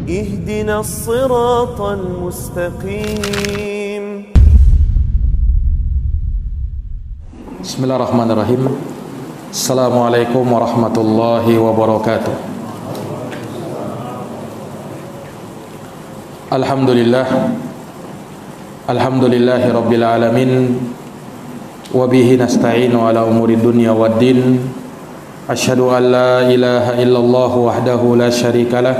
اهدنا الصراط المستقيم. Bismillahirrahmanirrahim. Assalamualaikum warahmatullahi wabarakatuh. Alhamdulillahi rabbil alamin. Wabihi nasta'inu ala umuri dunya waddin. Asyhadu an la ilaha illallah wahdahu la syarikalah,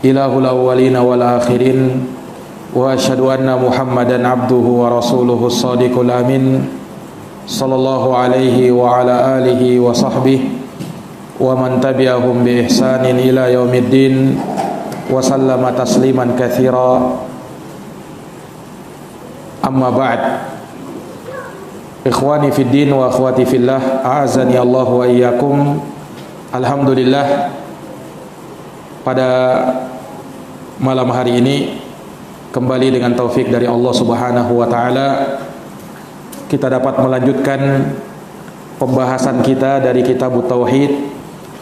ilahul awwalina wal akhirin. Wa asyhadu anna Muhammadan abduhu wa rasuluhu shadiqul amin, sallallahu alaihi wa ala alihi wa sahbihi wa man tabi'ahum bi ihsanin ila yaumiddin wa sallama tasliman katsira. Amma ba'd. Ikhwani fid din wa akhwati fillah, a'azani Allah wa iyyakum. Alhamdulillah, pada malam hari ini kembali dengan taufik dari Allah Subhanahu wa taala kita dapat melanjutkan pembahasan kita dari kitab Tauhid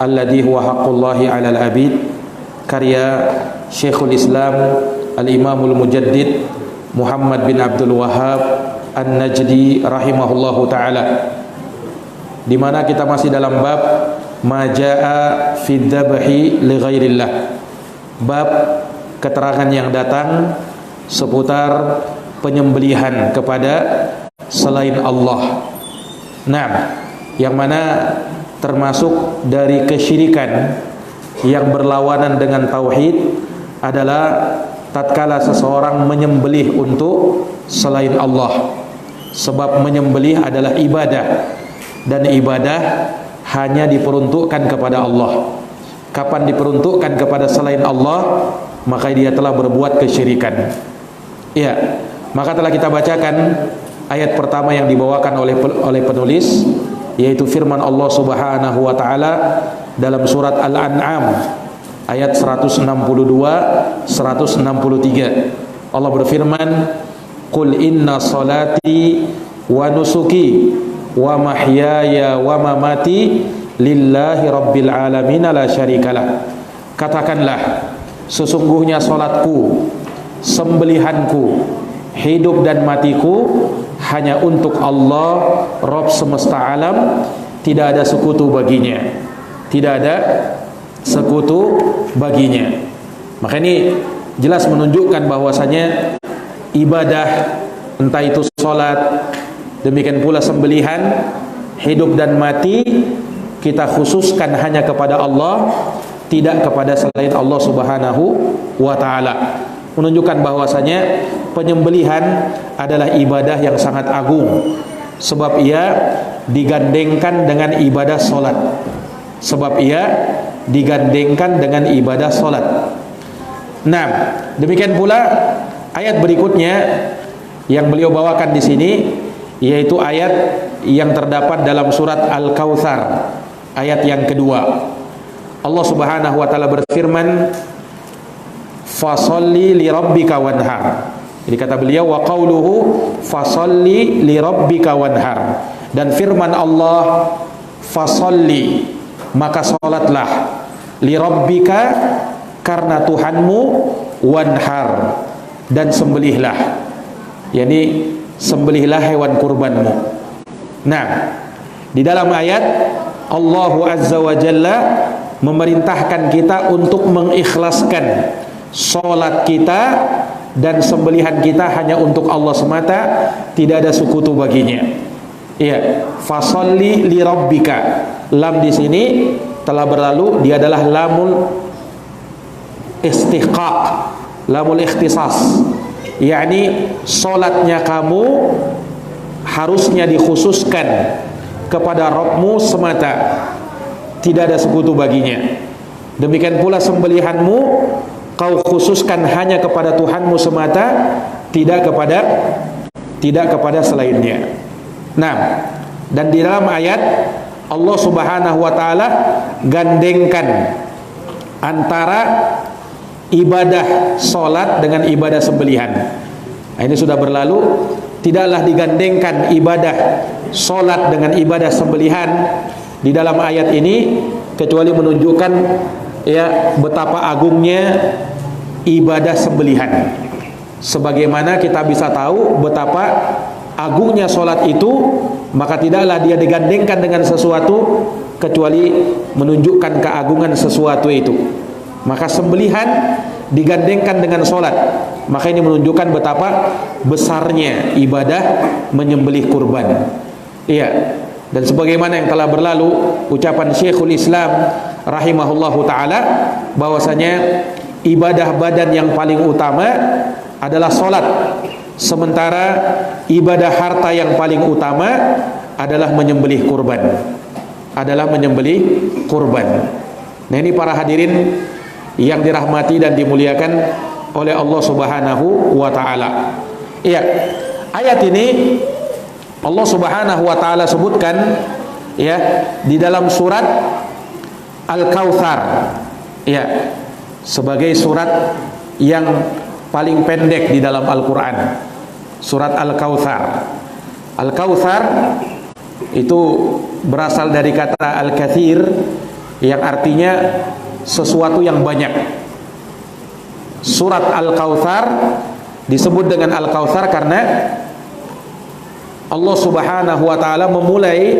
alladzi huwa haqqullahi 'alal 'abid, karya Syekhul Islam Al-Imamul Mujaddid Muhammad bin Abdul Wahhab An-Najdi rahimahullahu taala, di mana kita masih dalam bab majaa fi dzabhi li ghairillah, bab keterangan yang datang seputar penyembelihan kepada selain Allah. Nah, yang mana termasuk dari kesyirikan yang berlawanan dengan tauhid adalah tatkala seseorang menyembelih untuk selain Allah. Sebab menyembelih adalah ibadah, dan ibadah hanya diperuntukkan kepada Allah. Kapan diperuntukkan kepada selain Allah, maka dia telah berbuat kesyirikan. Ya, maka telah kita bacakan ayat pertama yang dibawakan oleh penulis, yaitu firman Allah Subhanahu wa taala dalam surat Al-An'am ayat 162 163. Allah berfirman, "Qul inna salati wa nusuki wa mahyaya wa mamati lillahi rabbil alamin la syarikalah." Katakanlah, sesungguhnya salatku, sembelihanku, hidup dan matiku hanya untuk Allah, Rabb semesta alam, tidak ada sekutu baginya. Tidak ada sekutu baginya. Maka ini jelas menunjukkan bahwasanya ibadah, entah itu salat, demikian pula sembelihan, hidup dan mati, kita khususkan hanya kepada Allah, tidak kepada selain Allah Subhanahu wa taala. Menunjukkan bahwasanya penyembelihan adalah ibadah yang sangat agung, sebab ia digandengkan dengan ibadah salat. Nah, demikian pula ayat berikutnya yang beliau bawakan di sini, yaitu ayat yang terdapat dalam surat Al-Kautsar, ayat yang kedua. Allah Subhanahu wa taala berfirman, "Fasholli li rabbika wanhar." Jadi kata beliau, wa qauluhu fasholli li rabbika wanhar, dan firman Allah, fasholli, maka salatlah, li rabbika, karena Tuhanmu, wanhar, dan sembelihlah, yakni sembelihlah hewan kurbanmu. Nah, di dalam ayat Allah Azza wa Jalla memerintahkan kita untuk mengikhlaskan salat kita dan sembelihan kita hanya untuk Allah semata, tidak ada sekutu baginya. Iya, fasholli li rabbika. Lam di sini telah berlalu, dia adalah lamul istihqaq, lamul ikhtisas, yakni salatnya kamu harusnya dikhususkan kepada Rabbmu semata, tidak ada sekutu baginya. Demikian pula sembelihanmu kau khususkan hanya kepada Tuhanmu semata, tidak kepada selainnya. Nah, dan di dalam ayat Allah Subhanahu wa taala gandengkan antara ibadah salat dengan ibadah sembelihan. Nah, ini sudah berlalu, tidaklah digandengkan ibadah salat dengan ibadah sembelihan di dalam ayat ini, kecuali menunjukkan ya betapa agungnya ibadah sembelihan. Sebagaimana kita bisa tahu betapa agungnya sholat itu, maka tidaklah dia digandengkan dengan sesuatu kecuali menunjukkan keagungan sesuatu itu. Maka sembelihan digandengkan dengan sholat, maka ini menunjukkan betapa besarnya ibadah menyembelih kurban. Iya. Dan sebagaimana yang telah berlalu ucapan Syekhul Islam rahimahullahu ta'ala, bahwasanya ibadah badan yang paling utama adalah sholat, sementara ibadah harta yang paling utama adalah menyembelih kurban. Nah, ini para hadirin yang dirahmati dan dimuliakan oleh Allah Subhanahu wa ta'ala. Iya, ayat ini Allah Subhanahu wa ta'ala sebutkan ya di dalam surat Al-Kautsar, ya, sebagai surat yang paling pendek di dalam Al-Qur'an. Surat Al-Kautsar. Al-Kautsar itu berasal dari kata Al-Katsir yang artinya sesuatu yang banyak. Surat Al-Kautsar disebut dengan Al-Kautsar karena Allah Subhanahu wa ta'ala memulai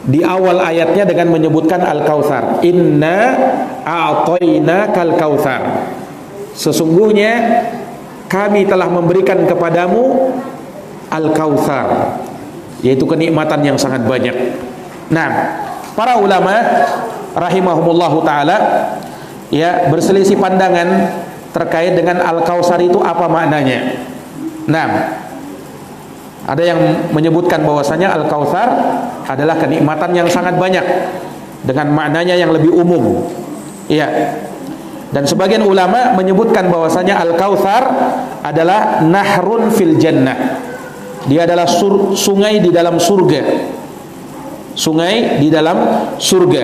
di awal ayatnya dengan menyebutkan Al-Kautsar. Inna a'tainakal kautsar. Sesungguhnya kami telah memberikan kepadamu Al-Kautsar, yaitu kenikmatan yang sangat banyak. Nah, para ulama rahimahumullahu ta'ala ya berselisih pandangan terkait dengan Al-Kautsar itu apa maknanya. Nah, ada yang menyebutkan bahwasanya Al-Kautsar adalah kenikmatan yang sangat banyak dengan maknanya yang lebih umum. Iya. Dan sebagian ulama menyebutkan bahwasanya Al-Kautsar adalah nahrun fil jannah. Dia adalah sungai di dalam surga. Sungai di dalam surga.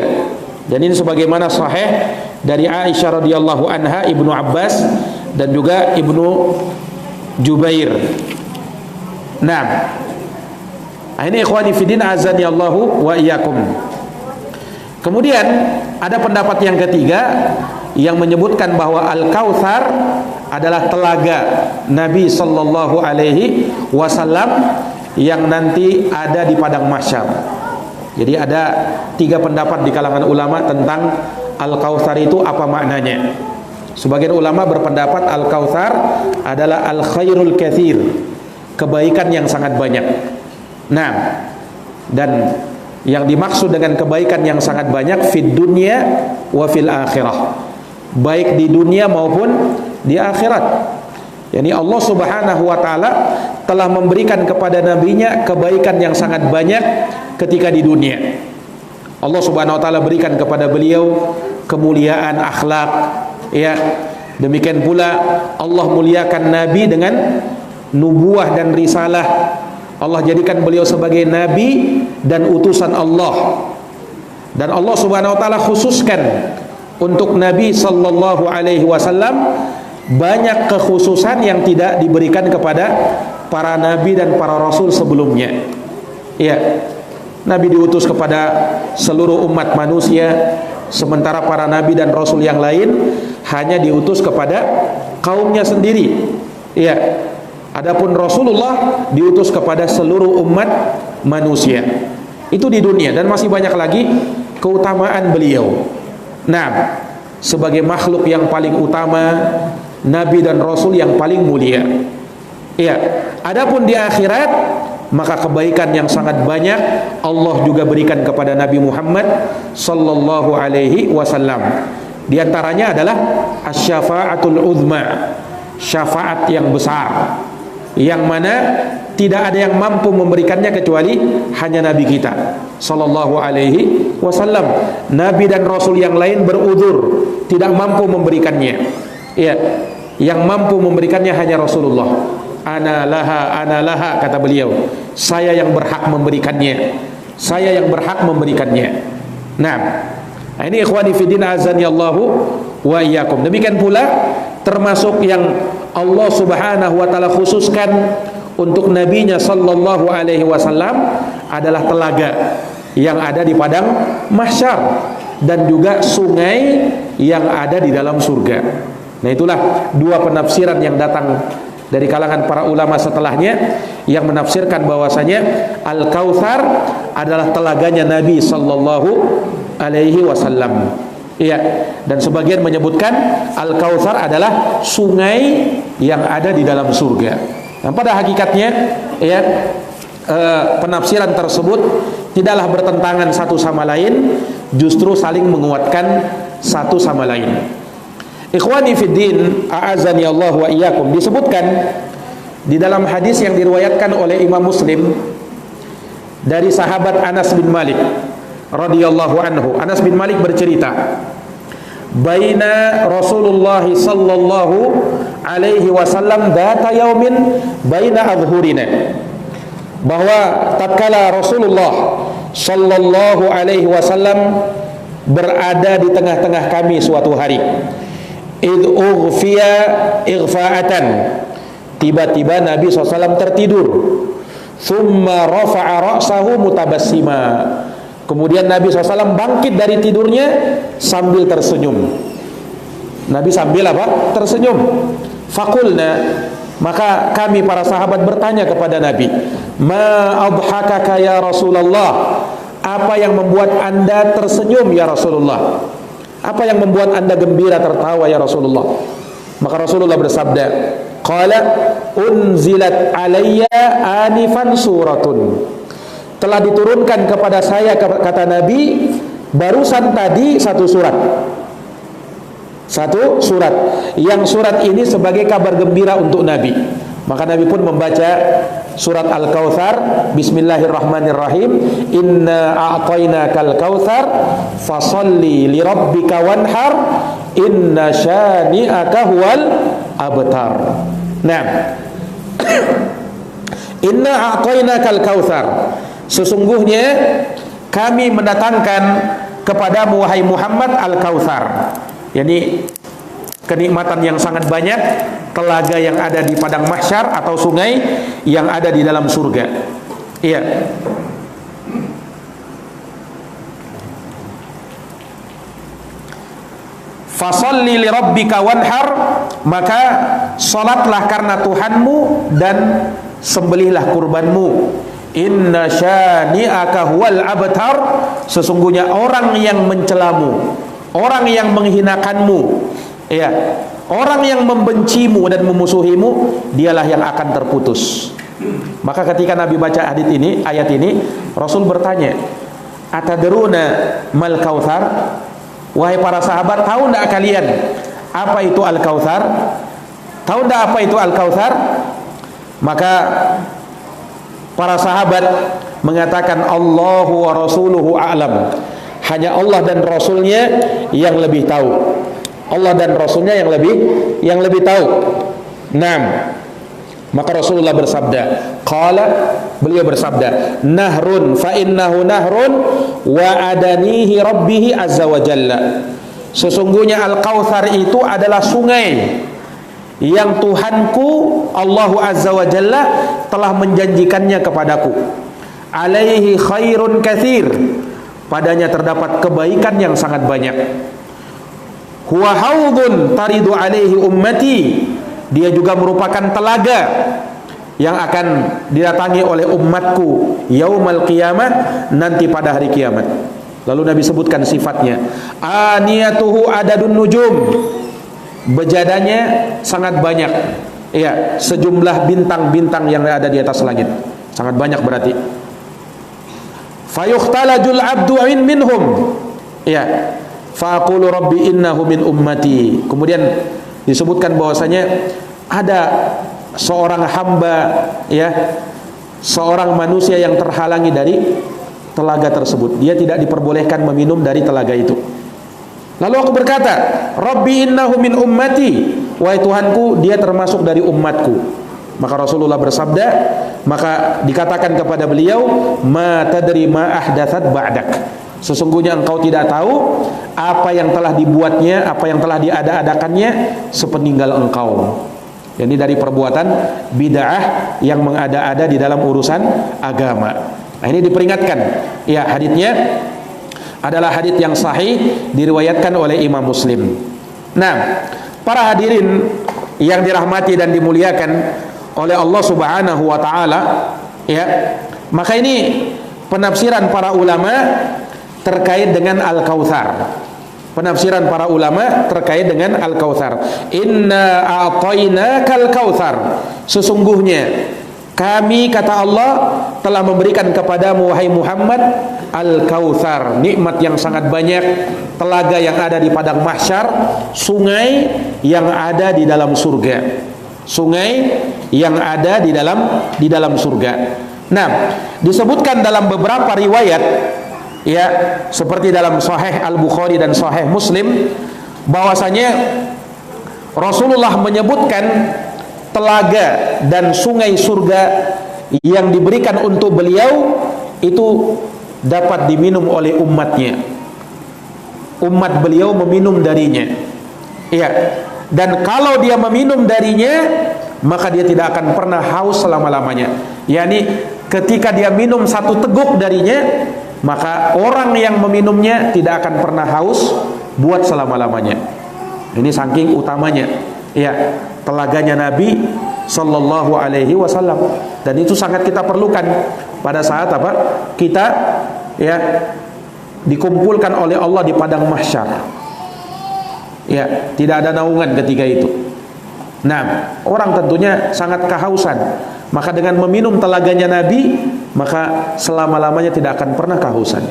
Dan ini sebagaimana sahih dari Aisyah radhiyallahu anha, Ibnu Abbas dan juga Ibnu Jubair. Nah, ini ikhwani fiddin azani Allahu wa iyyakum. Kemudian ada pendapat yang ketiga yang menyebutkan bahwa Al-Kautsar adalah telaga Nabi sallallahu alaihi wasallam yang nanti ada di padang mahsyar. Jadi ada tiga pendapat di kalangan ulama tentang Al-Kautsar itu apa maknanya. Sebagian ulama berpendapat Al-Kautsar adalah al-khairul katsir, kebaikan yang sangat banyak. Nah, dan yang dimaksud dengan kebaikan yang sangat banyak fid dunya wa fil akhirah, baik di dunia maupun di akhirat. Yani Allah Subhanahu wa ta'ala telah memberikan kepada nabinya kebaikan yang sangat banyak ketika di dunia. Allah Subhanahu wa ta'ala berikan kepada beliau kemuliaan akhlak, ya. Demikian pula Allah muliakan nabi dengan nubuah dan risalah. Allah jadikan beliau sebagai nabi dan utusan Allah. Dan Allah Subhanahu wa ta'ala khususkan untuk Nabi sallallahu alaihi wasallam banyak kekhususan yang tidak diberikan kepada para nabi dan para rasul sebelumnya. Ya, Nabi diutus kepada seluruh umat manusia, sementara para nabi dan rasul yang lain hanya diutus kepada kaumnya sendiri. Ya. Adapun Rasulullah diutus kepada seluruh umat manusia. Itu di dunia, dan masih banyak lagi keutamaan beliau. Nah, sebagai makhluk yang paling utama, nabi dan rasul yang paling mulia. Ya, adapun di akhirat, maka kebaikan yang sangat banyak Allah juga berikan kepada Nabi Muhammad sallallahu alaihi wasallam. Di antaranya adalah asy-syafa'atul uzma, syafaat yang besar, yang mana tidak ada yang mampu memberikannya kecuali hanya Nabi kita sallallahu alaihi wasallam. Nabi dan rasul yang lain berudzur, tidak mampu memberikannya. Ya, yang mampu memberikannya hanya Rasulullah. Ana laha kata beliau, saya yang berhak memberikannya, saya yang berhak memberikannya. Nah, ini ikhwani fiddin azani Allahu wa iyyakum. Demikian pula termasuk yang Allah Subhanahu wa ta'ala khususkan untuk nabinya sallallahu alaihi wasallam adalah telaga yang ada di padang mahsyar. dan juga sungai yang ada di dalam surga. Nah, itulah dua penafsiran yang datang dari kalangan para ulama setelahnya yang menafsirkan bahwasanya Al-Kautsar adalah telaganya Nabi sallallahu alaihi wasallam. Iya, dan sebagian menyebutkan Al-Kautsar adalah sungai yang ada di dalam surga. Nah, pada hakikatnya ya, penafsiran tersebut tidaklah bertentangan satu sama lain, justru saling menguatkan satu sama lain. Ikhwani fiddin, a'azani Allah wa iyyakum, disebutkan di dalam hadis yang diriwayatkan oleh Imam Muslim dari sahabat Anas bin Malik radhiyallahu anhu. Anas bin Malik bercerita, baina Rasulullah sallallahu alaihi wasallam data yaumin baina adhhurina, bahwa tatkala Rasulullah sallallahu alaihi wasallam berada di tengah-tengah kami suatu hari, id ughfiya ighfa'atan, tiba-tiba Nabi SAW tertidur, thumma rafa'a ra'sahu mutabassima, kemudian Nabi SAW bangkit dari tidurnya sambil tersenyum. Nabi sambil apa? Tersenyum. Fakulna, maka kami para sahabat bertanya kepada Nabi, ma adhakaka ya Rasulullah, apa yang membuat anda tersenyum ya Rasulullah, apa yang membuat anda gembira tertawa ya Rasulullah? Maka Rasulullah bersabda, qala unzilat alayya anifan suratun, telah diturunkan kepada saya, kata Nabi, barusan tadi satu surat. Satu surat, yang surat ini sebagai kabar gembira untuk Nabi. Maka Nabi pun membaca surat Al-Kautsar, bismillahirrahmanirrahim, inna a'tainakal kautsar fasalli lirabbika wanhar inna syani'aka huwal abtar. Nah, inna a'tainakal kautsar, sesungguhnya kami mendatangkan kepadamu wahai Muhammad Al-Kautsar, yakni kenikmatan yang sangat banyak, telaga yang ada di padang mahsyar atau sungai yang ada di dalam surga. Iya. Fasalli li rabbika wanhar, maka salatlah karena Tuhanmu dan sembelihlah kurbanmu. Inna syani'aka huwal abtar, sesungguhnya orang yang mencelamu, orang yang menghinakanmu, ya, orang yang membencimu dan memusuhimu, dialah yang akan terputus. Maka ketika Nabi baca ayat ini, Rasul bertanya, atadruna mal kautsar, wahai para sahabat, tahu enggak kalian apa itu Al-Kautsar? Tahu enggak apa itu Al-Kautsar? Maka para sahabat mengatakan, Allahu wa rasuluhu a'lam, hanya Allah dan Rasulnya yang lebih tahu. Allah dan Rasulnya yang lebih tahu. Naam. Maka Rasulullah bersabda, beliau bersabda, nahrun fa innahu nahrun wa adanihi rabbih azza wa jalla, sesungguhnya Al-Kautsar itu adalah sungai yang Tuhanku Allah azza wa jalla telah menjanjikannya kepadaku. Alaihi khairun katsir, padanya terdapat kebaikan yang sangat banyak. Huwa haudun taridu alaihi ummati, dia juga merupakan telaga yang akan didatangi oleh umatku yaumal qiyamah, nanti pada hari kiamat. Lalu Nabi sebutkan sifatnya, aniyatuhu adadun nujum, bejadanya sangat banyak, ya, sejumlah bintang-bintang yang ada di atas langit, sangat banyak berarti. Fayukhtalajul abdu minhum, ya, faqulu rabbi innahu min ummati. Kemudian disebutkan bahwasanya ada seorang hamba, ya, seorang manusia yang terhalangi dari telaga tersebut, dia tidak diperbolehkan meminum dari telaga itu. Lalu aku berkata, rabbi innahu min ummati, wahai Tuhanku, dia termasuk dari umatku. Maka Rasulullah bersabda, maka dikatakan kepada beliau, ma tadri ma ahdatsat ba'dak, sesungguhnya engkau tidak tahu apa yang telah dibuatnya, apa yang telah diada-adakannya sepeninggal engkau. Ini dari perbuatan bid'ah yang mengada-ada di dalam urusan agama. Nah, ini diperingatkan. Ya, haditsnya adalah hadits yang sahih diriwayatkan oleh Imam Muslim. Nah, para hadirin yang dirahmati dan dimuliakan oleh Allah Subhanahu wa taala, ya. Maka ini penafsiran para ulama terkait dengan Al-Kautsar. Penafsiran para ulama terkait dengan Al-Kautsar. Inna a'tainakal kautsar. Sesungguhnya kami, kata Allah, telah memberikan kepadamu wahai Muhammad Al-Kautsar, nikmat yang sangat banyak, telaga yang ada di padang mahsyar, sungai yang ada di dalam surga. Sungai yang ada di dalam surga. Nah, disebutkan dalam beberapa riwayat, ya, seperti dalam Sahih Al-Bukhari dan Sahih Muslim, bahwasanya Rasulullah menyebutkan telaga dan sungai surga yang diberikan untuk beliau itu dapat diminum oleh umatnya. Umat beliau meminum darinya. Iya. Dan kalau dia meminum darinya, maka dia tidak akan pernah haus selama-lamanya. Yani ketika dia minum satu teguk darinya, maka orang yang meminumnya tidak akan pernah haus buat selama-lamanya. Ini saking utamanya, ya, telaganya Nabi Sallallahu Alaihi Wasallam. Dan itu sangat kita perlukan pada saat apa? Kita, ya, dikumpulkan oleh Allah di padang mahsyar. Ya, tidak ada naungan ketika itu. Nah, orang tentunya sangat kehausan. Maka dengan meminum telaganya Nabi, maka selama-lamanya tidak akan pernah kehausan.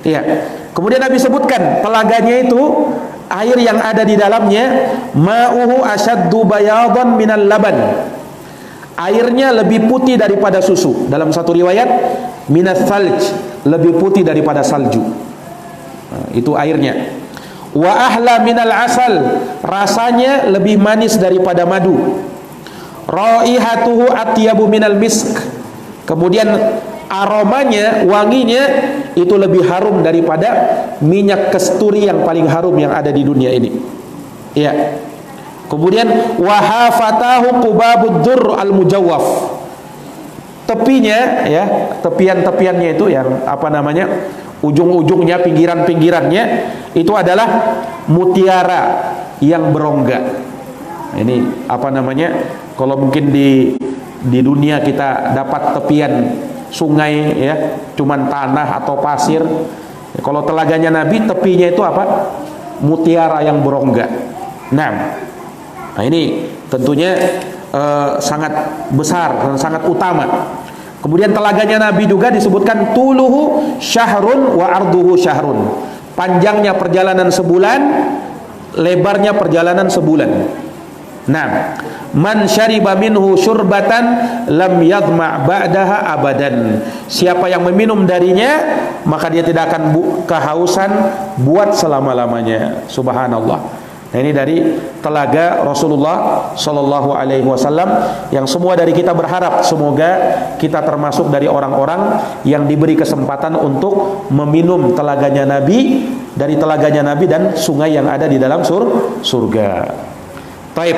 Ya. Kemudian Nabi sebutkan telaganya itu air yang ada di dalamnya, ma'uhu asyaddu bayadan minal laban. Airnya lebih putih daripada susu. Dalam satu riwayat, minas salj, lebih putih daripada salju. Nah, itu airnya. Wa ahla minal asal, rasanya lebih manis daripada madu. Raihatuhu atyabu minal misk, kemudian aromanya, wanginya itu lebih harum daripada minyak kasturi yang paling harum yang ada di dunia ini. Ya. Kemudian wahafatahu qubabud durr al mujawwaf, tepinya, ya, tepian-tepiannya itu yang apa namanya, ujung-ujungnya, pinggiran-pinggirannya itu adalah mutiara yang berongga. Ini apa namanya, kalau mungkin di dunia kita dapat tepian sungai, ya, cuman tanah atau pasir. Kalau telaganya Nabi, tepinya itu apa? Mutiara yang berongga. Nah ini tentunya sangat besar dan sangat utama. Kemudian telaganya Nabi juga disebutkan tuluhu syahrun wa arduhu syahrun. Panjangnya perjalanan sebulan, lebarnya perjalanan sebulan. Nah, man syariba minhu syurbatan lam yadma' ba'daha abadan. Siapa yang meminum darinya, maka dia tidak akan kehausan buat selama-lamanya. Subhanallah. Nah, ini dari telaga Rasulullah Sallallahu Alaihi Wasallam yang semua dari kita berharap semoga kita termasuk dari orang-orang yang diberi kesempatan untuk meminum telaganya Nabi, dari telaganya Nabi dan sungai yang ada di dalam surga. Taib,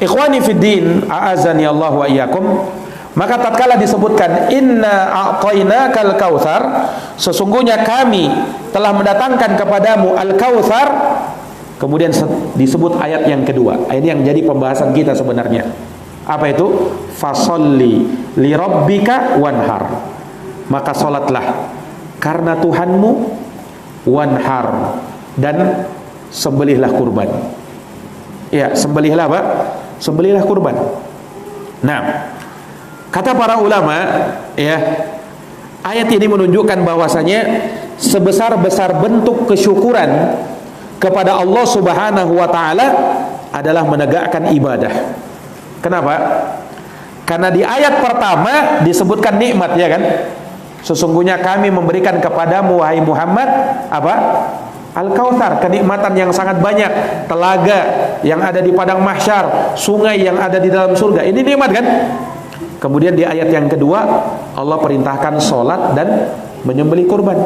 ikhwani fiddin, a'azani Allah wa iyyakum. Maka tatkala disebutkan inna a'tainakal kautsar, sesungguhnya kami telah mendatangkan kepadamu al-kautsar, kemudian disebut ayat yang kedua. Ini yang jadi pembahasan kita sebenarnya. Apa itu? Fasolli li rabbika wanhar. Maka salatlah karena Tuhanmu, wanhar, dan sembelihlah kurban. Ya, sembelihlah apa? Sembelihlah kurban. Nah, kata para ulama, ya, ayat ini menunjukkan bahwasanya sebesar-besar bentuk kesyukuran kepada Allah Subhanahu wa taala adalah menegakkan ibadah. Kenapa? Karena di ayat pertama disebutkan nikmat, ya kan? Sesungguhnya kami memberikan kepadamu wahai Muhammad apa? Al-Kautsar, kenikmatan yang sangat banyak, telaga yang ada di padang mahsyar, sungai yang ada di dalam surga. Ini nikmat kan? Kemudian di ayat yang kedua Allah perintahkan sholat dan menyembelih kurban.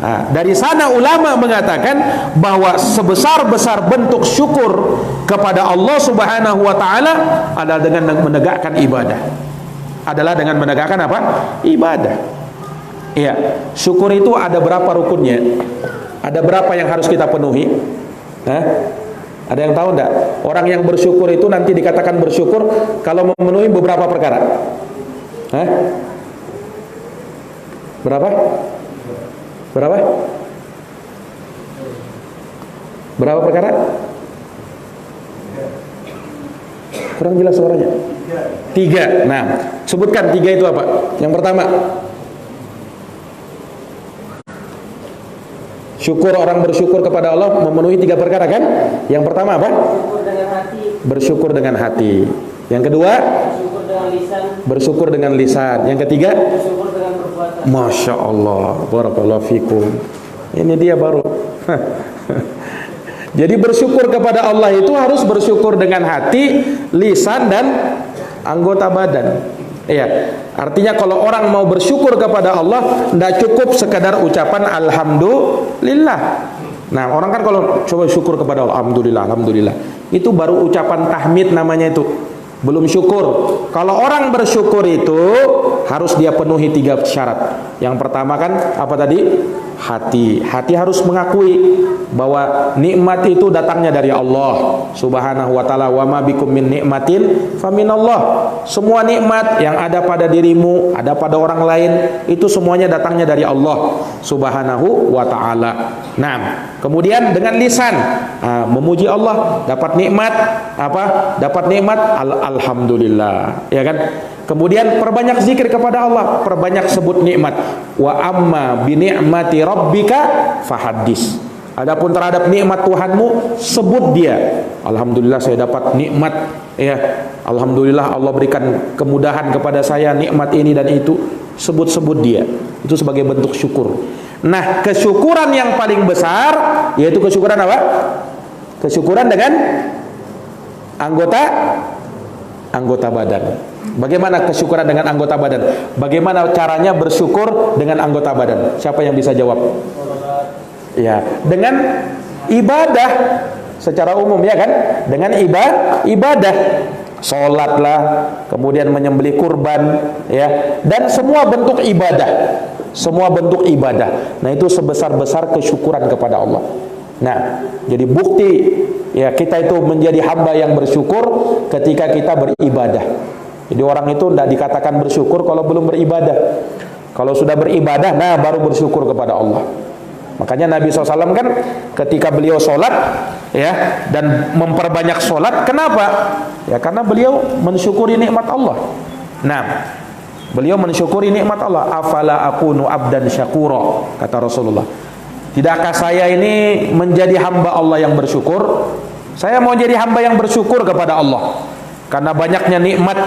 Nah, dari sana ulama mengatakan bahwa sebesar-besar bentuk syukur kepada Allah Subhanahu wa taala adalah dengan menegakkan ibadah. Adalah dengan menegakkan apa? Ibadah. Iya, syukur itu ada berapa rukunnya? Ada berapa yang harus kita penuhi? Hah? Ada yang tahu enggak? Orang yang bersyukur itu nanti dikatakan bersyukur kalau memenuhi beberapa perkara. Hah? Berapa? Berapa? Berapa perkara? Kurang jelas suaranya. 3. Nah, sebutkan 3 itu apa? Yang pertama, syukur, orang bersyukur kepada Allah memenuhi 3 perkara kan? Yang pertama apa? Bersyukur dengan hati. Yang kedua, bersyukur dengan lisan. Yang ketiga, bersyukur dengan perbuatan. Masya Allah, barakallahu fikum. Ini dia baru. Jadi bersyukur kepada Allah itu harus bersyukur dengan hati, lisan, dan anggota badan. Iya, artinya kalau orang mau bersyukur kepada Allah, tidak cukup sekadar ucapan alhamdulillah. Nah, orang kan kalau coba syukur kepada Allah, alhamdulillah, alhamdulillah, itu baru ucapan tahmid namanya itu, belum syukur. Kalau orang bersyukur itu harus dia penuhi 3 syarat. Yang pertama kan apa tadi? Hati. Hati harus mengakui bahwa nikmat itu datangnya dari Allah Subhanahu wa taala. Wa ma bikum min nikmatin faminallah. Semua nikmat yang ada pada dirimu, ada pada orang lain, itu semuanya datangnya dari Allah Subhanahu wa taala. Nah, kemudian dengan lisan memuji Allah, dapat nikmat apa? Dapat nikmat alhamdulillah, ya kan? Kemudian perbanyak zikir kepada Allah, perbanyak sebut nikmat. Wa amma bi ni'mati rabbika fahaddis. Adapun terhadap nikmat Tuhanmu, sebut dia. Alhamdulillah saya dapat nikmat, ya. Alhamdulillah Allah berikan kemudahan kepada saya, nikmat ini dan itu. Sebut-sebut dia. Itu sebagai bentuk syukur. Nah, kesyukuran yang paling besar yaitu kesyukuran apa? Kesyukuran dengan anggota badan. Bagaimana kesyukuran dengan anggota badan? Bagaimana caranya bersyukur dengan anggota badan? Siapa yang bisa jawab? Ya, dengan ibadah secara umum, ya kan? Dengan ibadah, sholatlah, kemudian menyembelih kurban, ya, dan semua bentuk ibadah, semua bentuk ibadah. Nah, itu sebesar-besar kesyukuran kepada Allah. Nah, jadi bukti ya kita itu menjadi hamba yang bersyukur ketika kita beribadah. Jadi orang itu tidak dikatakan bersyukur kalau belum beribadah. Kalau sudah beribadah, nah baru bersyukur kepada Allah. Makanya Nabi SAW kan ketika beliau sholat, ya, dan memperbanyak sholat, kenapa? Ya karena beliau mensyukuri nikmat Allah. Nah, beliau mensyukuri nikmat Allah. Afala akunu abdan syakura, kata Rasulullah. Tidakkah saya ini menjadi hamba Allah yang bersyukur? Saya mau jadi hamba yang bersyukur kepada Allah. Karena banyaknya nikmat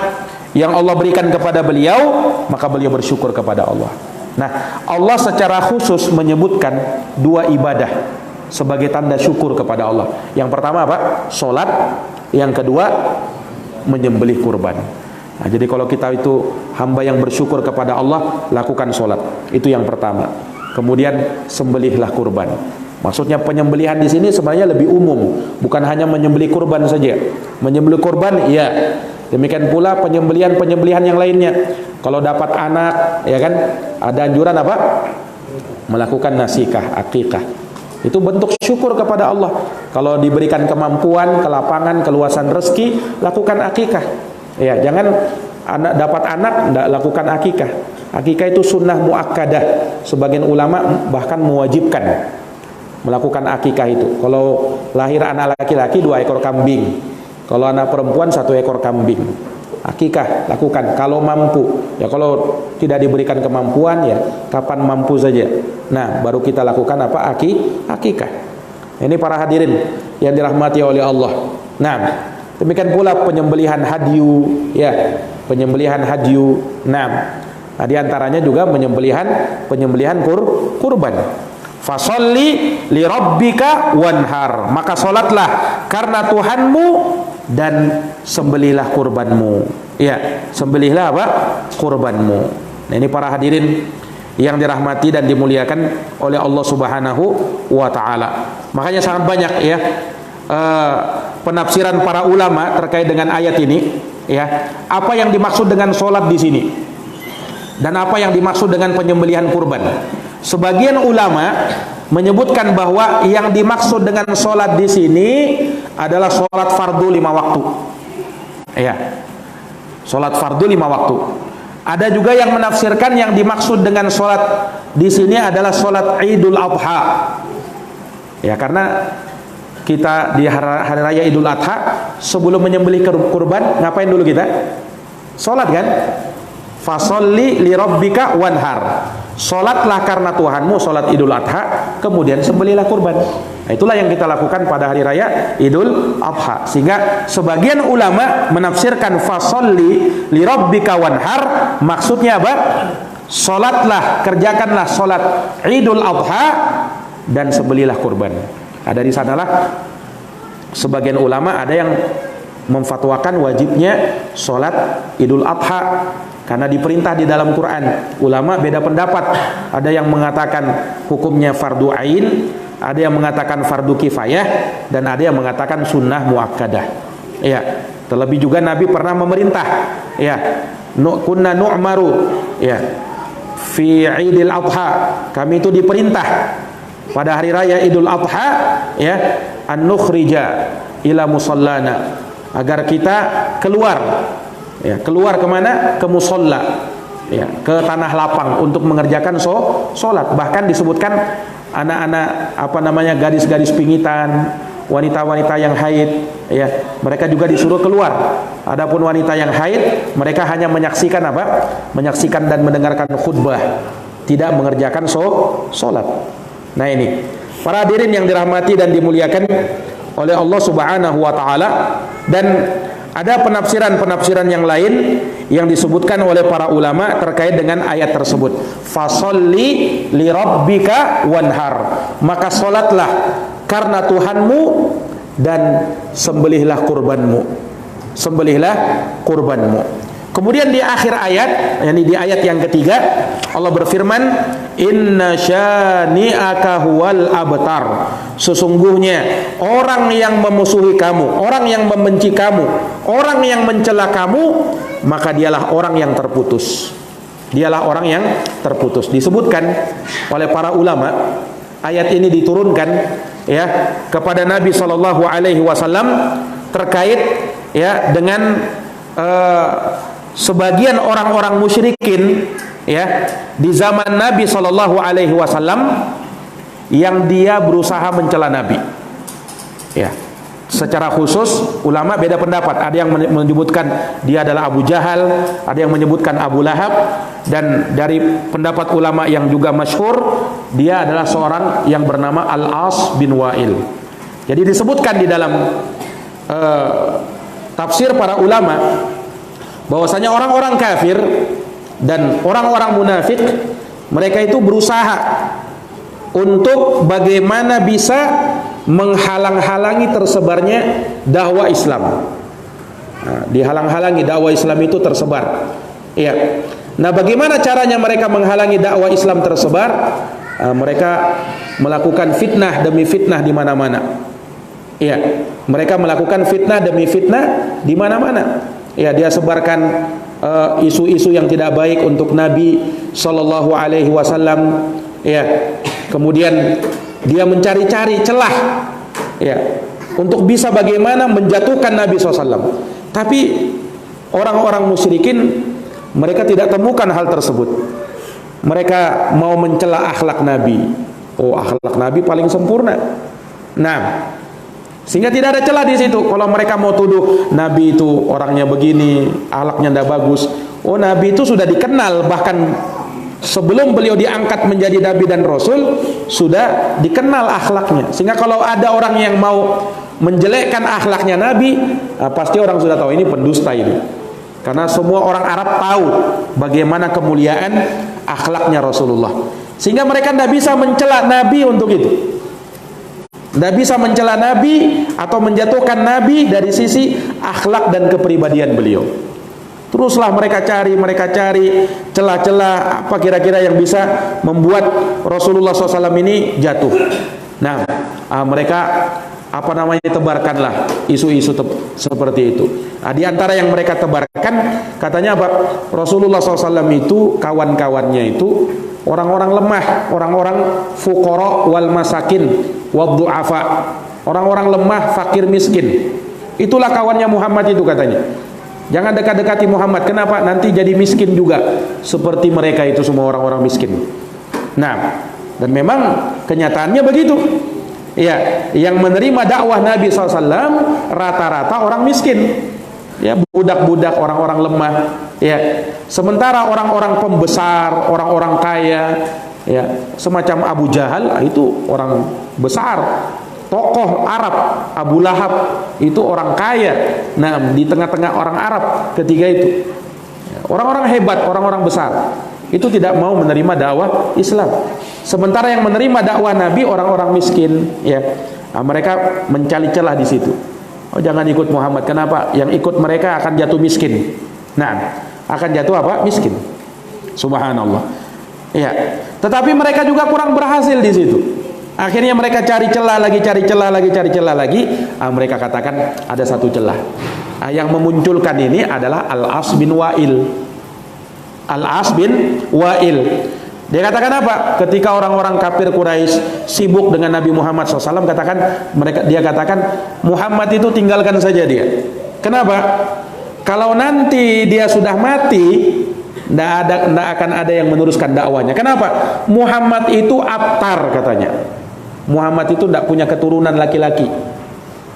yang Allah berikan kepada beliau, maka beliau bersyukur kepada Allah. Nah, Allah secara khusus menyebutkan 2 ibadah sebagai tanda syukur kepada Allah. Yang pertama apa? Sholat. Yang kedua, menyembelih kurban. Nah, jadi kalau kita itu hamba yang bersyukur kepada Allah, lakukan sholat. Itu yang pertama. Kemudian sembelihlah kurban. Maksudnya penyembelihan di sini sebenarnya lebih umum, bukan hanya menyembelih kurban saja. Menyembelih kurban, iya. Demikian pula penyembelihan yang lainnya. Kalau dapat anak, ya kan, ada anjuran apa? Melakukan nasikah, akikah. Itu bentuk syukur kepada Allah. Kalau diberikan kemampuan, kelapangan, keluasan rezeki, lakukan akikah. Ya, jangan dapat anak tidak lakukan akikah. Akikah itu sunnah muakkadah. Sebagian ulama bahkan mewajibkan melakukan akikah itu. Kalau lahir anak laki-laki 2 ekor kambing, kalau anak perempuan 1 ekor kambing. Akikah lakukan kalau mampu. Ya kalau tidak diberikan kemampuan, ya kapan mampu saja. Nah, baru kita lakukan apa? Akikah. Ini para hadirin yang dirahmati oleh Allah. Nah, demikian pula penyembelihan hadyu, ya, penyembelihan hadyu. Nah, di antaranya juga penyembelihan kurban. Fasolli li rabbika wanhar, maka solatlah karena Tuhanmu dan sembelihlah kurbanmu. Ya, sembelihlah apa? Kurbanmu. Nah, ini para hadirin yang dirahmati dan dimuliakan oleh Allah Subhanahu wa taala. Makanya sangat banyak ya penafsiran para ulama terkait dengan ayat ini, ya. Apa yang dimaksud dengan solat di sini? dan apa yang dimaksud dengan penyembelihan kurban. Sebagian ulama menyebutkan bahwa yang dimaksud dengan sholat di sini adalah sholat fardu 5 waktu. Ya, sholat fardu 5 waktu. Ada juga yang menafsirkan yang dimaksud dengan sholat di sini adalah sholat Idul Adha. Ya, karena kita di hari raya Idul Adha sebelum menyembelih kurban ngapain dulu kita? Sholat kan? Fasolli li rabbika wanhar. Sholatlah karena Tuhanmu, sholat Idul Adha, kemudian sembelihlah kurban. Nah, itulah yang kita lakukan pada hari raya Idul Adha. Sehingga sebagian ulama menafsirkan fasolli li rabbika wanhar, maksudnya apa? Sholatlah, kerjakanlah sholat Idul Adha dan sembelihlah kurban. Nah, dari sanalah sebagian ulama ada yang memfatwakan wajibnya sholat Idul Adha karena diperintah di dalam Quran. Ulama beda pendapat. Ada yang mengatakan hukumnya fardu ain, ada yang mengatakan fardu kifayah, dan ada yang mengatakan sunnah muakkadah. Ya, terlebih juga Nabi pernah memerintah. Ya, kunna nu'maru. Ya, fi Idul Adha, kami itu diperintah pada hari raya Idul Adha, ya, an nukhrija ila musallana, agar kita keluar. Ya, keluar kemana? Ke musolla, ya, ke tanah lapang untuk mengerjakan sholat. Bahkan disebutkan anak-anak gadis-gadis pingitan, wanita-wanita yang haid, ya, mereka juga disuruh keluar. Adapun wanita yang haid, mereka hanya menyaksikan menyaksikan dan mendengarkan khutbah, tidak mengerjakan sholat. Nah, ini para hadirin yang dirahmati dan dimuliakan oleh Allah Subhanahu wa taala. Dan ada penafsiran-penafsiran yang lain yang disebutkan oleh para ulama terkait dengan ayat tersebut. Fasolli li rabbika wanhar, maka solatlah karena Tuhanmu dan sembelihlah kurbanmu. Sembelihlah kurbanmu. Kemudian di akhir ayat, yakni di ayat yang ketiga, Allah berfirman, inna syani'aka huwal abtar. Sesungguhnya orang yang memusuhi kamu, orang yang membenci kamu, orang yang mencela kamu, maka dialah orang yang terputus. Dialah orang yang terputus. Disebutkan oleh para ulama, ayat ini diturunkan, ya, kepada Nabi sallallahu alaihi wasallam terkait, ya, dengan sebagian orang-orang musyrikin, ya, di zaman Nabi sallallahu alaihi wasallam yang dia berusaha mencela Nabi. Ya, secara khusus ulama beda pendapat. Ada yang menyebutkan dia adalah Abu Jahal, ada yang menyebutkan Abu Lahab, dan dari pendapat ulama yang juga masyhur, dia adalah seorang yang bernama Al-As bin Wa'il. Jadi disebutkan di dalam tafsir para ulama bahwasanya orang-orang kafir dan orang-orang munafik, mereka itu berusaha untuk bagaimana bisa menghalang-halangi tersebarnya dakwah Islam. Nah, dihalang-halangi dakwah Islam itu tersebar. Iya. Nah, bagaimana caranya mereka menghalangi dakwah Islam tersebar? Mereka melakukan fitnah demi fitnah di mana-mana. Iya, mereka melakukan fitnah demi fitnah di mana-mana. Ya, dia sebarkan isu-isu yang tidak baik untuk Nabi sallallahu alaihi wasallam. Ya, kemudian dia mencari-cari celah, ya, untuk bisa bagaimana menjatuhkan Nabi SAW. Tapi orang-orang musyrikin, mereka tidak temukan hal tersebut. Mereka mau mencela akhlak Nabi. Oh, akhlak Nabi paling sempurna. Nah, sehingga tidak ada celah di situ. Kalau mereka mau tuduh Nabi itu orangnya begini, akhlaknya tidak bagus. Oh, Nabi itu sudah dikenal, bahkan sebelum beliau diangkat menjadi Nabi dan Rasul sudah dikenal akhlaknya. Sehingga kalau ada orang yang mau menjelekkan akhlaknya Nabi, pasti orang sudah tahu ini pendusta ini. Karena semua orang Arab tahu bagaimana kemuliaan akhlaknya Rasulullah. Sehingga mereka tidak bisa mencela Nabi untuk itu. Tidak bisa mencela Nabi atau menjatuhkan Nabi dari sisi akhlak dan kepribadian beliau. Teruslah mereka cari celah-celah apa kira-kira yang bisa membuat Rasulullah SAW ini jatuh. Nah, mereka apa namanya, tebarkanlah isu-isu seperti itu. Nah, di antara yang mereka tebarkan katanya apa? Rasulullah SAW itu kawan-kawannya itu orang-orang lemah, orang-orang fuqara wal masakin wad du'afa, orang-orang lemah, fakir, miskin. Itulah kawannya Muhammad itu katanya. Jangan dekat-dekati Muhammad. Kenapa? Nanti jadi miskin juga seperti mereka itu semua orang-orang miskin. Nah, dan memang kenyataannya begitu. Ya, yang menerima dakwah Nabi SAW rata-rata orang miskin, ya, budak-budak, orang-orang lemah, ya. Sementara orang-orang pembesar, orang-orang kaya, ya, semacam Abu Jahal itu orang besar, tokoh Arab. Abu Lahab itu orang kaya. Nah, di tengah-tengah orang Arab ketika itu, orang-orang hebat, orang-orang besar, itu tidak mau menerima dakwah Islam. Sementara yang menerima dakwah Nabi orang-orang miskin, ya. Nah, mereka mencari celah di situ. Oh, jangan ikut Muhammad. Kenapa? Yang ikut mereka akan jatuh miskin. Nah, akan jatuh apa? Miskin. Subhanallah. Ya. Tetapi mereka juga kurang berhasil di situ. Akhirnya mereka cari celah lagi, cari celah lagi, cari celah lagi. Nah, mereka katakan ada satu celah. Nah, yang memunculkan ini adalah Al-As bin Wa'il. Al-As bin Wa'il. Dia katakan apa? Ketika orang-orang kafir Quraisy sibuk dengan Nabi Muhammad SAW, dia katakan Muhammad itu tinggalkan saja dia. Kenapa? Kalau nanti dia sudah mati, tidak akan ada yang meneruskan dakwanya. Kenapa? Muhammad itu abtar katanya. Muhammad itu tidak punya keturunan laki-laki.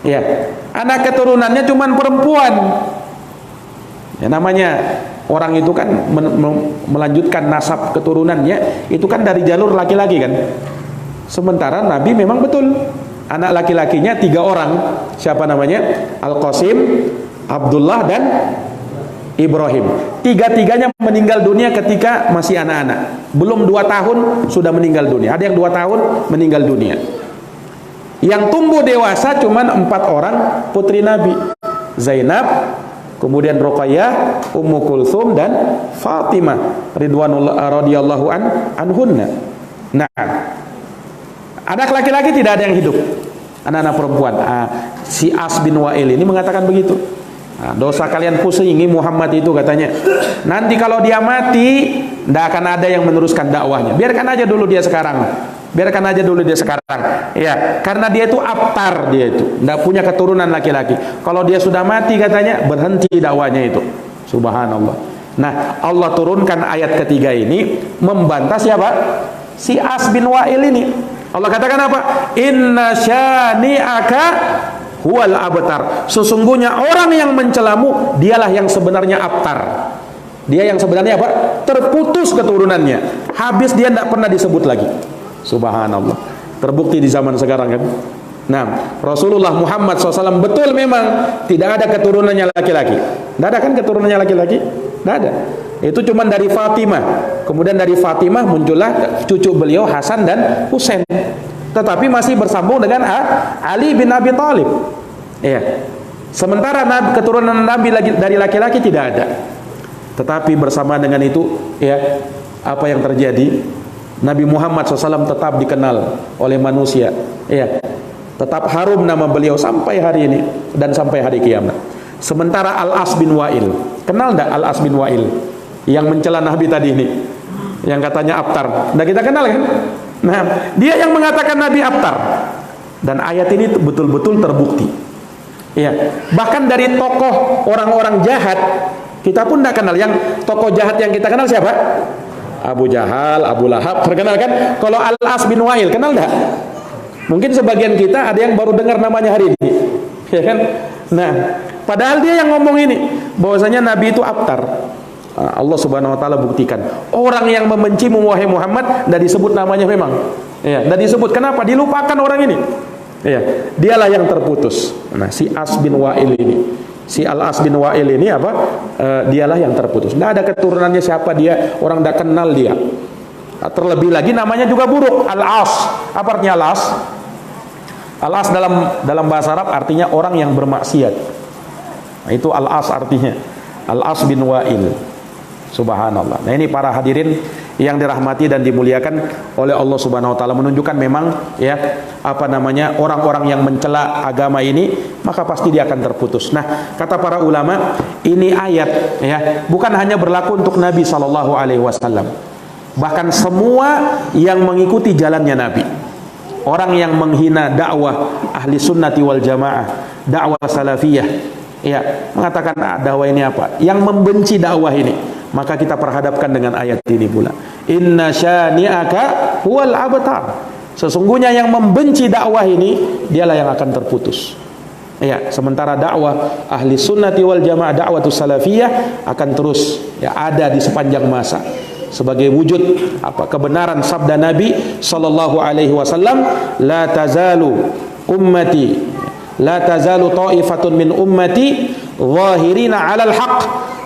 Ya, anak keturunannya cuma perempuan. Ya, namanya orang itu kan melanjutkan nasab keturunannya itu kan dari jalur laki-laki kan. Sementara Nabi memang betul anak laki-lakinya 3 orang. Siapa namanya? Al-Qasim, Abdullah, dan Ibrahim. Tiga-tiganya meninggal dunia ketika masih anak-anak. Belum 2 tahun sudah meninggal dunia. Ada yang 2 tahun meninggal dunia. Yang tumbuh dewasa cuman 4 orang putri Nabi. Zainab, kemudian Ruqayyah, Ummu Kulthum, dan Fatimah ridwanullah radhiyallahu anhunna. Nah, anak laki-laki tidak ada yang hidup, anak-anak perempuan. Si As bin Wa'il ini mengatakan begitu. Dosa kalian pusingi Muhammad itu katanya. Nanti kalau dia mati, tidak akan ada yang meneruskan dakwahnya. Biarkan aja dulu dia sekarang. Biarkan aja dulu dia sekarang. Ya, karena dia itu abtar, dia itu tidak punya keturunan laki-laki. Kalau dia sudah mati katanya berhenti dakwahnya itu. Subhanallah. Nah, Allah turunkan ayat ketiga ini membantah siapa? Si As bin Wa'il ini. Allah katakan apa? Inna syani'aka huwal abtar. Sesungguhnya orang yang mencelamu dialah yang sebenarnya abtar. Dia yang sebenarnya apa? Terputus keturunannya. Habis dia tidak pernah disebut lagi. Subhanallah. Terbukti di zaman sekarang kan. Nah, Rasulullah Muhammad SAW betul memang tidak ada keturunannya laki-laki. Tidak ada kan keturunannya laki-laki? Tidak ada. Itu cuma dari Fatimah. Kemudian dari Fatimah muncullah cucu beliau Hasan dan Husain. Tetapi masih bersambung dengan Ali bin Abi Thalib. Iya. Sementara keturunan Nabi dari laki-laki tidak ada. Tetapi bersama dengan itu, ya, apa yang terjadi? Nabi Muhammad SAW tetap dikenal oleh manusia. Ya, tetap harum nama beliau sampai hari ini dan sampai hari kiamat. Sementara Al-As bin Wa'il, kenal enggak Al-As bin Wa'il yang mencela Nabi tadi ini, yang katanya abtar? Nah, kita kenal kan? Nah, dia yang mengatakan Nabi abtar. Dan ayat ini betul-betul terbukti. Ya, bahkan dari tokoh orang-orang jahat kita pun tidak kenal. Yang tokoh jahat yang kita kenal siapa? Abu Jahal, Abu Lahab, terkenal kan? Kalau Al-As bin Wa'il kenal enggak? Mungkin sebagian kita ada yang baru dengar namanya hari ini. Ya kan? Nah, padahal dia yang ngomong ini bahwasanya Nabi itu abtar. Allah Subhanahu wa taala buktikan. Orang yang membencimu wahai Muhammad tidak disebut namanya memang. Ya, tidak disebut. Kenapa? Dilupakan orang ini. Ya, dialah yang terputus. Nah, si As bin Wa'il ini, si Al-As bin Wa'il ini apa? Dialah yang terputus. Tidak ada keturunannya siapa dia, orang tidak kenal dia. Terlebih lagi namanya juga buruk, Al-As. Apa artinya Al-As? Al-As dalam bahasa Arab artinya orang yang bermaksiat. Nah, itu Al-As artinya. Al-As bin Wa'il. Subhanallah. Nah, ini para hadirin yang dirahmati dan dimuliakan oleh Allah Subhanahu wa taala, menunjukkan memang ya orang-orang yang mencela agama ini maka pasti dia akan terputus. Nah, kata para ulama, ini ayat ya bukan hanya berlaku untuk Nabi sallallahu alaihi wasallam. Bahkan semua yang mengikuti jalannya Nabi. Orang yang menghina dakwah ahli sunnati wal jamaah, dakwah salafiyah, ya mengatakan dakwah ini apa? Yang membenci dakwah ini, maka kita perhadapkan dengan ayat ini pula. Inna syani'aka huwal abtar. Sesungguhnya yang membenci dakwah ini dialah yang akan terputus. Ya, sementara dakwah ahli sunnati wal jamaah, dakwah salafiyah akan terus ya ada di sepanjang masa sebagai wujud kebenaran sabda Nabi sallallahu alaihi wasallam, la tazalu ta'ifatun min ummati zahirina 'alal haqq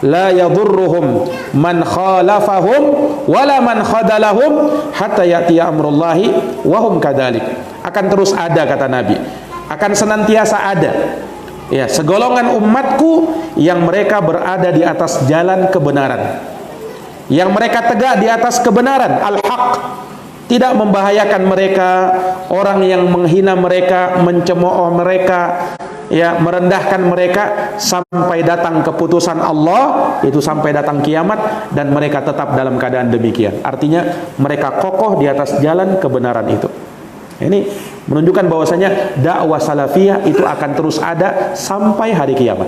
la yadhurruhum man khalafahum wala man khadalahum hatta ya'tiya amrullahi wa hum kadzalik. Akan terus ada, kata Nabi, akan senantiasa ada ya segolongan umatku yang mereka berada di atas jalan kebenaran, yang mereka tegak di atas kebenaran al-haq, tidak membahayakan mereka orang yang menghina mereka, mencemooh mereka, ya merendahkan mereka sampai datang keputusan Allah, itu sampai datang kiamat, dan mereka tetap dalam keadaan demikian. Artinya mereka kokoh di atas jalan kebenaran itu. Ini menunjukkan bahwasanya dakwah salafiyah itu akan terus ada sampai hari kiamat.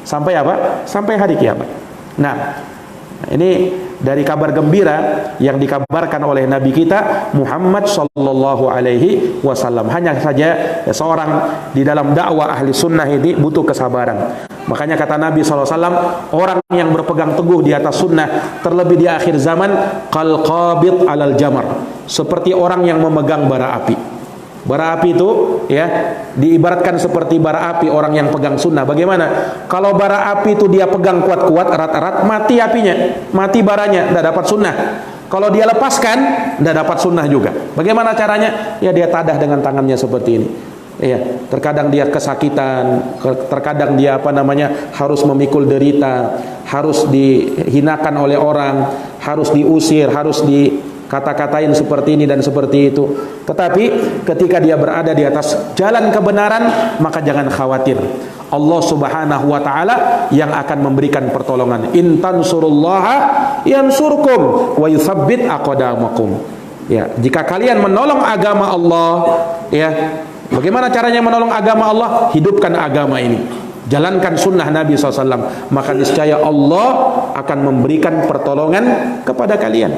Sampai apa? Sampai hari kiamat. Nah, ini dari kabar gembira yang dikabarkan oleh Nabi kita Muhammad sallallahu alaihi wasallam. Hanya saja seorang di dalam dakwah ahli sunnah ini butuh kesabaran. Makanya kata Nabi sallallahu alaihi wasallam, orang yang berpegang teguh di atas sunnah terlebih di akhir zaman qal qabid alal jamar, seperti orang yang memegang bara api. Bara api itu ya diibaratkan seperti bara api orang yang pegang sunnah. Bagaimana? Kalau bara api itu dia pegang kuat-kuat, erat-erat, mati apinya, mati baranya, tidak dapat sunnah. Kalau dia lepaskan, tidak dapat sunnah juga. Bagaimana caranya? Ya dia tadah dengan tangannya seperti ini. Ya, terkadang dia kesakitan, terkadang dia harus memikul derita, harus dihinakan oleh orang, harus diusir, harus kata-katain seperti ini dan seperti itu. Tetapi ketika dia berada di atas jalan kebenaran, maka jangan khawatir. Allah Subhanahu wa taala yang akan memberikan pertolongan. In tansurullaha yansurkum wa yutsabbit aqdamakum. Ya, jika kalian menolong agama Allah, ya, bagaimana caranya menolong agama Allah? Hidupkan agama ini. Jalankan sunnah Nabi SAW, maka niscaya Allah akan memberikan pertolongan kepada kalian.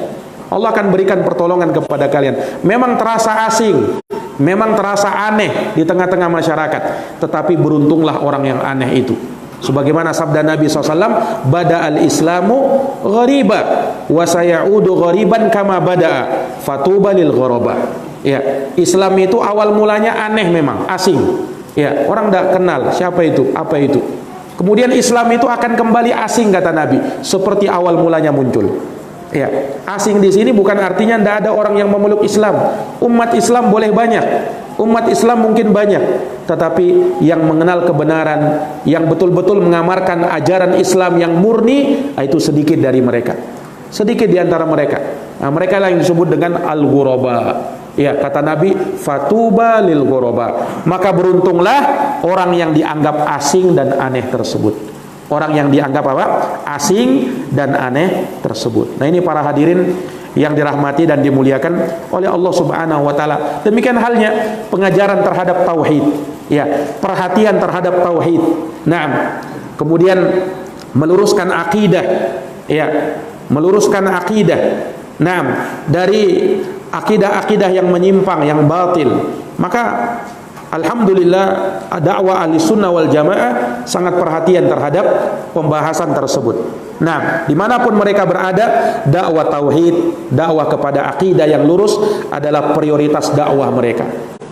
Allah akan berikan pertolongan kepada kalian. Memang terasa asing, memang terasa aneh di tengah-tengah masyarakat, tetapi beruntunglah orang yang aneh itu. Sebagaimana sabda Nabi SAW, bada'al islamu ghariba wa sayaudu ghariban kama bada'a fatuba lil ghuraba. Ya, Islam itu awal mulanya aneh, memang asing. Ya, orang tidak kenal siapa itu, apa itu. Kemudian Islam itu akan kembali asing, kata Nabi, seperti awal mulanya muncul. Ya, asing di sini bukan artinya tidak ada orang yang memeluk Islam. Umat Islam boleh banyak, umat Islam mungkin banyak, tetapi yang mengenal kebenaran, yang betul-betul mengamalkan ajaran Islam yang murni, itu sedikit dari mereka. Sedikit di antara mereka. Nah, mereka lah yang disebut dengan al-ghuraba. Ya, kata Nabi, fatuba lil ghuraba. Maka beruntunglah orang yang dianggap asing dan aneh tersebut. Orang yang dianggap apa? Asing dan aneh tersebut. Nah, ini para hadirin yang dirahmati dan dimuliakan oleh Allah Subhanahu wa taala. Demikian halnya pengajaran terhadap tauhid. Ya, perhatian terhadap tauhid. Nah, kemudian meluruskan akidah. Ya, meluruskan akidah. Nah, dari akidah-akidah yang menyimpang, yang batil. Maka alhamdulillah dakwah ahli sunnah wal jamaah sangat perhatian terhadap pembahasan tersebut. Nah, dimanapun mereka berada, dakwah tauhid, dakwah kepada akidah yang lurus adalah prioritas dakwah mereka.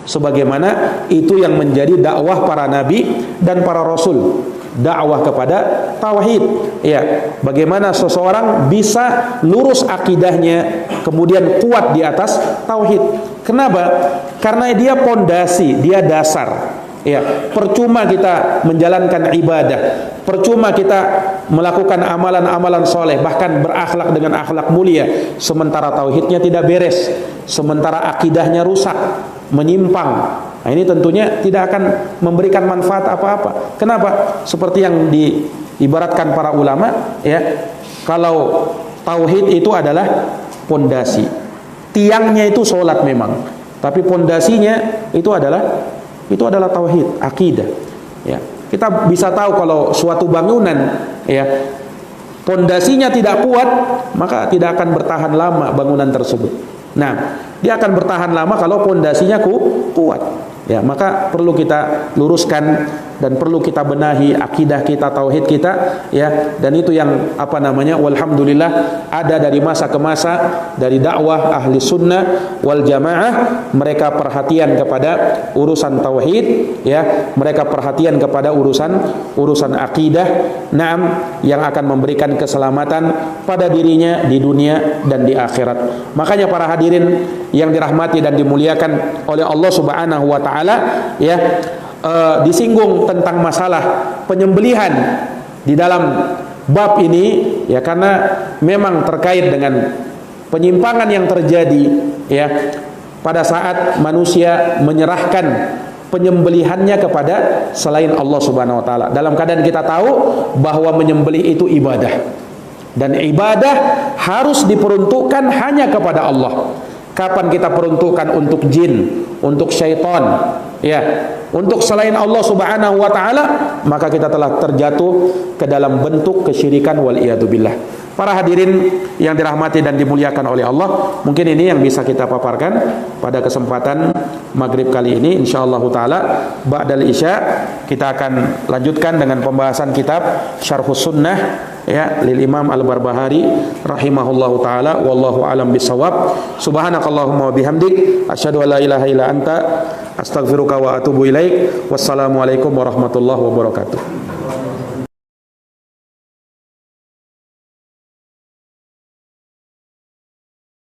Sebagaimana itu yang menjadi dakwah para nabi dan para rasul, dakwah kepada tauhid. Ya, bagaimana seseorang bisa lurus akidahnya, kemudian kuat di atas tauhid. Kenapa? Karena dia pondasi, dia dasar. Ya, percuma kita menjalankan ibadah, percuma kita melakukan amalan-amalan soleh, bahkan berakhlak dengan akhlak mulia, sementara tauhidnya tidak beres, sementara akidahnya rusak, menyimpang. Nah, ini tentunya tidak akan memberikan manfaat apa-apa. Kenapa? Seperti yang diibaratkan para ulama, ya, kalau tauhid itu adalah pondasi, tiangnya itu sholat memang, tapi pondasinya itu adalah tauhid, akidah. Ya, kita bisa tahu kalau suatu bangunan, ya, pondasinya tidak kuat, maka tidak akan bertahan lama bangunan tersebut. Nah, dia akan bertahan lama kalau pondasinya kuat. Ya, maka perlu kita luruskan dan perlu kita benahi akidah kita, tauhid kita, ya. Dan itu yang walhamdulillah ada dari masa ke masa, dari dakwah ahli sunnah wal jamaah, mereka perhatian kepada urusan tauhid, ya, mereka perhatian kepada urusan akidah, yang akan memberikan keselamatan pada dirinya di dunia dan di akhirat. Makanya para hadirin yang dirahmati dan dimuliakan oleh Allah Subhanahu wa taala, ya, disinggung tentang masalah penyembelihan di dalam bab ini, ya, karena memang terkait dengan penyimpangan yang terjadi, ya, pada saat manusia menyerahkan penyembelihannya kepada selain Allah Subhanahu wa taala. Dalam keadaan kita tahu bahwa menyembelih itu ibadah, dan ibadah harus diperuntukkan hanya kepada Allah. Kapan kita peruntukkan untuk jin, untuk syaitan, ya, untuk selain Allah Subhanahu wa taala, maka kita telah terjatuh ke dalam bentuk kesyirikan wal iyadzubillah. Para hadirin yang dirahmati dan dimuliakan oleh Allah, mungkin ini yang bisa kita paparkan pada kesempatan maghrib kali ini. Insyaallah taala ba'dal isya kita akan lanjutkan dengan pembahasan kitab Syarhus Sunnah, ya, lil Imam Al-Barbahari rahimahullahu taala. Wallahu alam bisawab. Subhanakallahumma wa bihamdik asyhadu an la ilaha illa anta astaghfiruka wa atubu ilaik. Wassalamualaikum warahmatullahi wabarakatuh.